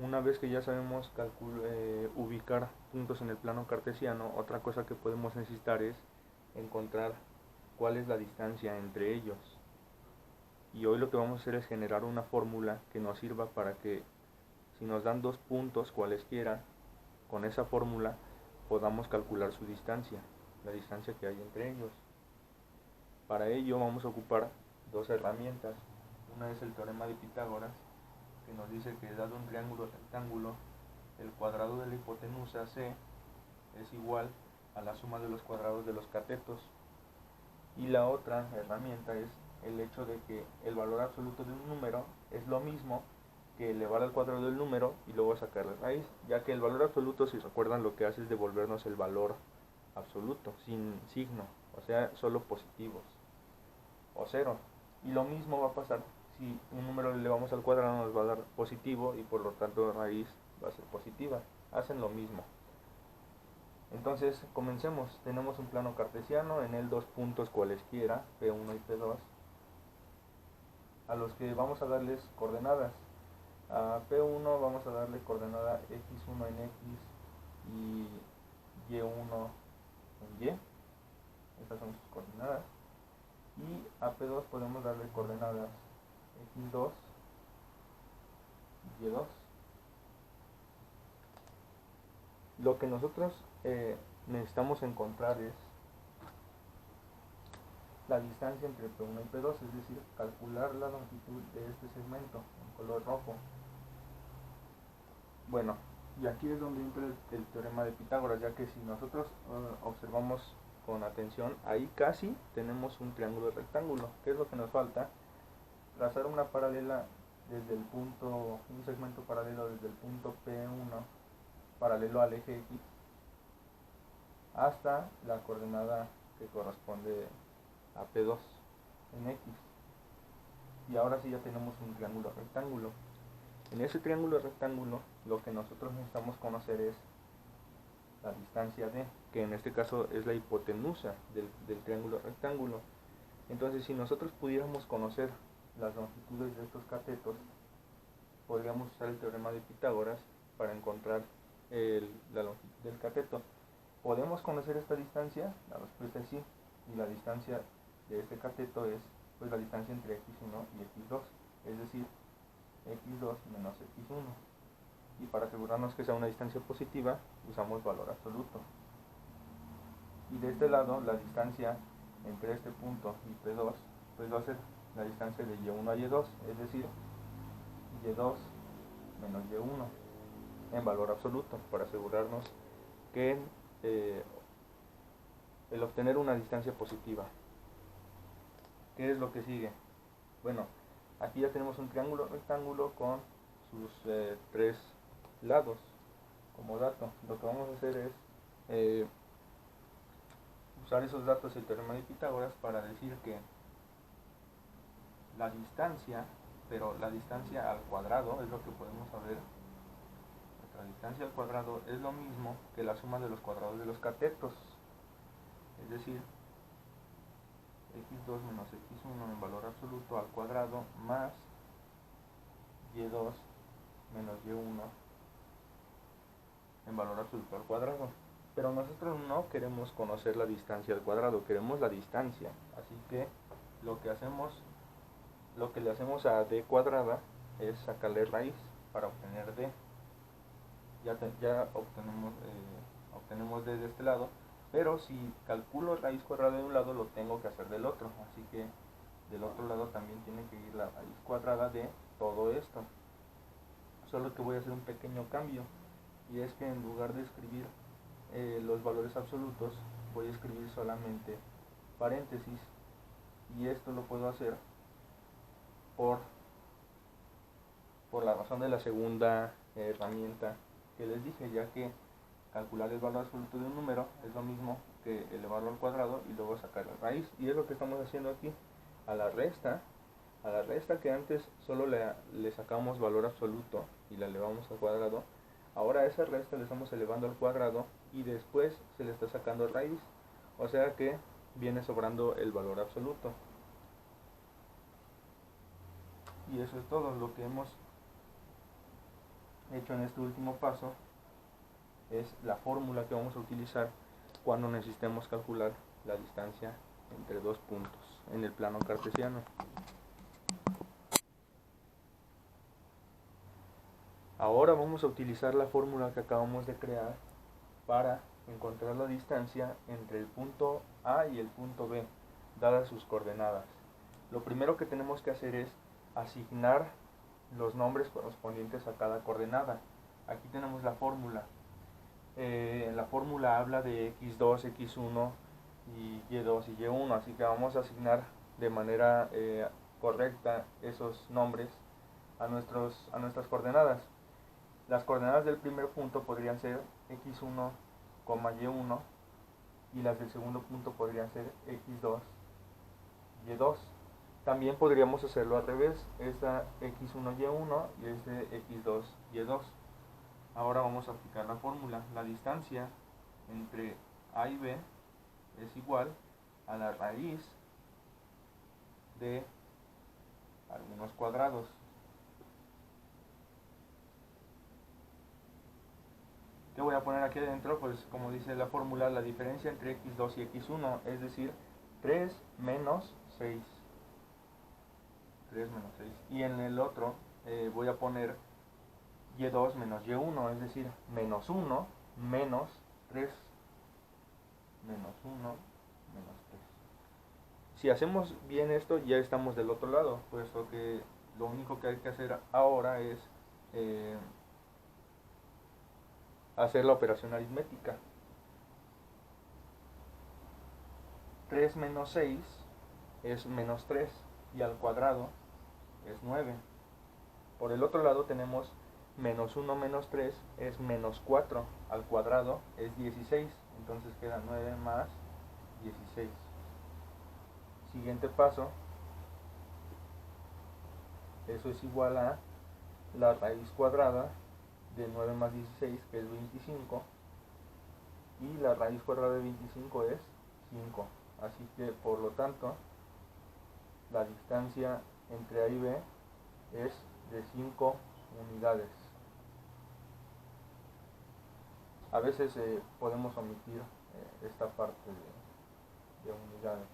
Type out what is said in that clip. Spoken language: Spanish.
una vez que ya sabemos ubicar puntos en el plano cartesiano, otra cosa que podemos necesitar es encontrar cuál es la distancia entre ellos. Y hoy lo que vamos a hacer es generar una fórmula que nos sirva para que si nos dan dos puntos cualesquiera, con esa fórmula podamos calcular su distancia, la distancia que hay entre ellos. Para ello vamos a ocupar dos herramientas. Una es el teorema de Pitágoras, que nos dice que dado un triángulo rectángulo, el cuadrado de la hipotenusa C es igual a la suma de los cuadrados de los catetos. Y la otra herramienta es el hecho de que el valor absoluto de un número es lo mismo que elevar al cuadrado del número y luego sacar la raíz, ya que el valor absoluto, si recuerdan, lo que hace es devolvernos el valor absoluto, sin signo, o sea, solo positivos o cero. Y lo mismo va a pasar si un número le elevamos al cuadrado, nos va a dar positivo y por lo tanto la raíz va a ser positiva. Hacen lo mismo. Entonces comencemos. Tenemos un plano cartesiano, en él dos puntos cualesquiera, P1 y P2, a los que vamos a darles coordenadas. A P1 vamos a darle coordenada x1 en x y y1 en y. Estas son sus coordenadas. Y a P2 podemos darle coordenadas x2 y y2. Lo que nosotros necesitamos encontrar es la distancia entre P1 y P2, es decir, calcular la longitud de este segmento en color rojo. Bueno, y aquí es donde entra el teorema de Pitágoras, ya que si nosotros observamos con atención, ahí casi tenemos un triángulo rectángulo. ¿Qué es lo que nos falta? Trazar una paralela desde el punto, un segmento paralelo desde el punto P1 paralelo al eje X hasta la coordenada que corresponde a P2 en X. Y ahora sí ya tenemos un triángulo rectángulo. En ese triángulo rectángulo lo que nosotros necesitamos conocer es la distancia D, que en este caso es la hipotenusa del triángulo rectángulo. Entonces, si nosotros pudiéramos conocer las longitudes de estos catetos, podríamos usar el teorema de Pitágoras para encontrar la longitud del cateto. ¿Podemos conocer esta distancia? La respuesta es sí. Y la distancia de este cateto es pues la distancia entre x1 y x2, es decir, x2 menos x1. Y para asegurarnos que sea una distancia positiva, usamos valor absoluto. Y de este lado, la distancia entre este punto y P2 pues va a ser la distancia de y1 a y2, es decir, y2 menos y1 en valor absoluto, para asegurarnos que el obtener una distancia positiva. ¿Qué es lo que sigue? Bueno, aquí ya tenemos un triángulo rectángulo con sus tres lados. Como dato, lo que vamos a hacer es usar esos datos del teorema de Pitágoras para decir que la distancia, pero la distancia al cuadrado es lo que podemos saber. Nuestra distancia al cuadrado es lo mismo que la suma de los cuadrados de los catetos, es decir, x2 menos x1 en valor absoluto al cuadrado más y2 menos y1 en valor absoluto al cuadrado. Pero nosotros no queremos conocer la distancia al cuadrado, queremos la distancia. Así que lo que le hacemos a d cuadrada es sacarle raíz para obtener d. Ya obtenemos d de este lado, pero si calculo raíz cuadrada de un lado, lo tengo que hacer del otro. Así que del otro lado también tiene que ir la raíz cuadrada de todo esto. Solo que voy a hacer un pequeño cambio, y es que en lugar de escribir los valores absolutos, voy a escribir solamente paréntesis, y esto lo puedo hacer por la razón de la segunda herramienta que les dije, ya que calcular el valor absoluto de un número es lo mismo que elevarlo al cuadrado y luego sacar la raíz, y es lo que estamos haciendo aquí. A la resta que antes solo le sacamos valor absoluto y la elevamos al cuadrado, ahora a esa resta le estamos elevando al cuadrado y después se le está sacando raíz, o sea que viene sobrando el valor absoluto. Y eso es todo lo que hemos hecho en este último paso es la fórmula que vamos a utilizar cuando necesitemos calcular la distancia entre dos puntos en el plano cartesiano. Ahora vamos a utilizar la fórmula que acabamos de crear para encontrar la distancia entre el punto A y el punto B, dadas sus coordenadas. Lo primero que tenemos que hacer es asignar los nombres correspondientes a cada coordenada. Aquí tenemos la fórmula. La fórmula habla de x2, x1 y y2 y y1, así que vamos a asignar de manera correcta esos nombres a nuestras coordenadas. Las coordenadas del primer punto podrían ser x1, y1, y las del segundo punto podrían ser x2, y2. También podríamos hacerlo al revés, esta x1, y1 y este x2, y2. Ahora vamos a aplicar la fórmula. La distancia entre A y B es igual a la raíz de algunos cuadrados. ¿Qué voy a poner aquí adentro? Pues como dice la fórmula, la diferencia entre x2 y x1, es decir, 3 menos 6. 3 menos 6. Y en el otro voy a poner y2 menos y1, es decir, menos 1 menos 3. Menos 1 menos 3. Si hacemos bien esto, ya estamos del otro lado, puesto que lo único que hay que hacer ahora es hacer la operación aritmética. 3 menos 6 es menos 3 y al cuadrado es 9. Por el otro lado tenemos menos 1 menos 3 es menos 4, al cuadrado es 16, entonces queda 9 más 16. Siguiente paso, eso es igual a la raíz cuadrada de 9 más 16, que es 25, y la raíz cuadrada de 25 es 5. Así que por lo tanto la distancia entre A y B es de 5 unidades. A veces podemos omitir esta parte de unidades.